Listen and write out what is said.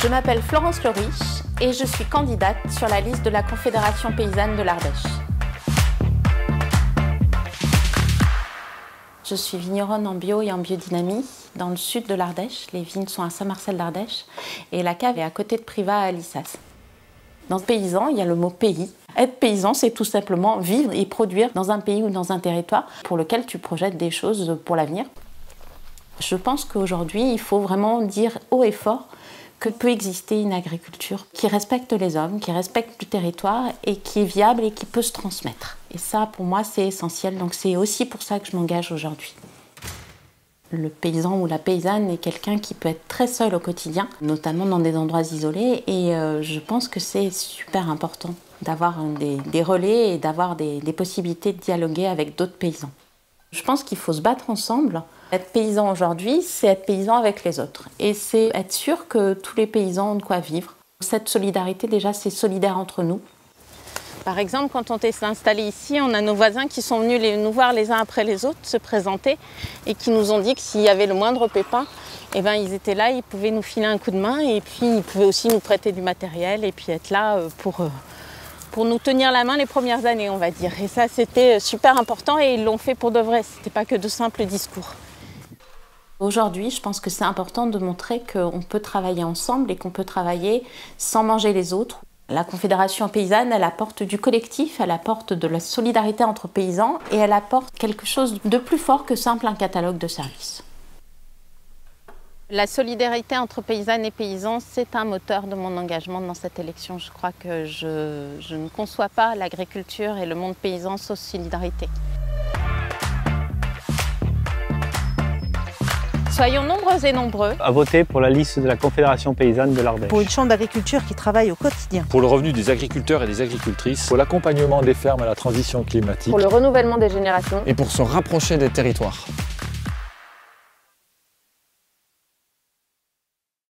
Je m'appelle Florence Leriche et je suis candidate sur la liste de la Confédération paysanne de l'Ardèche. Je suis vigneronne en bio et en biodynamie dans le sud de l'Ardèche. Les vignes sont à Saint-Marcel d'Ardèche et la cave est à côté de Privas à Lissas. Dans paysan, il y a le mot pays. Être paysan, c'est tout simplement vivre et produire dans un pays ou dans un territoire pour lequel tu projettes des choses pour l'avenir. Je pense qu'aujourd'hui, il faut vraiment dire haut et fort que peut exister une agriculture qui respecte les hommes, qui respecte le territoire et qui est viable et qui peut se transmettre. Et ça, pour moi, c'est essentiel. Donc c'est aussi pour ça que je m'engage aujourd'hui. Le paysan ou la paysanne est quelqu'un qui peut être très seul au quotidien, notamment dans des endroits isolés. Et je pense que c'est super important d'avoir des relais et d'avoir des possibilités de dialoguer avec d'autres paysans. Je pense qu'il faut se battre ensemble. Être paysan aujourd'hui, c'est être paysan avec les autres. Et c'est être sûr que tous les paysans ont de quoi vivre. Cette solidarité, déjà, c'est solidaire entre nous. Par exemple, quand on s'est installé ici, on a nos voisins qui sont venus nous voir les uns après les autres, se présenter, et qui nous ont dit que s'il y avait le moindre pépin, eh ben, ils étaient là, ils pouvaient nous filer un coup de main, et puis ils pouvaient aussi nous prêter du matériel, et puis être là pour nous tenir la main les premières années, on va dire. Et ça, c'était super important, et ils l'ont fait pour de vrai, c'était pas que de simples discours. Aujourd'hui, je pense que c'est important de montrer qu'on peut travailler ensemble et qu'on peut travailler sans manger les autres. La Confédération paysanne, elle apporte du collectif, elle apporte de la solidarité entre paysans et elle apporte quelque chose de plus fort que simple un catalogue de services. La solidarité entre paysannes et paysans, c'est un moteur de mon engagement dans cette élection. Je crois que je ne conçois pas l'agriculture et le monde paysan sans solidarité. Soyons nombreuses et nombreux à voter pour la liste de la Confédération paysanne de l'Ardèche. Pour une chambre d'agriculture qui travaille au quotidien. Pour le revenu des agriculteurs et des agricultrices. Pour l'accompagnement des fermes à la transition climatique. Pour le renouvellement des générations. Et pour se rapprocher des territoires.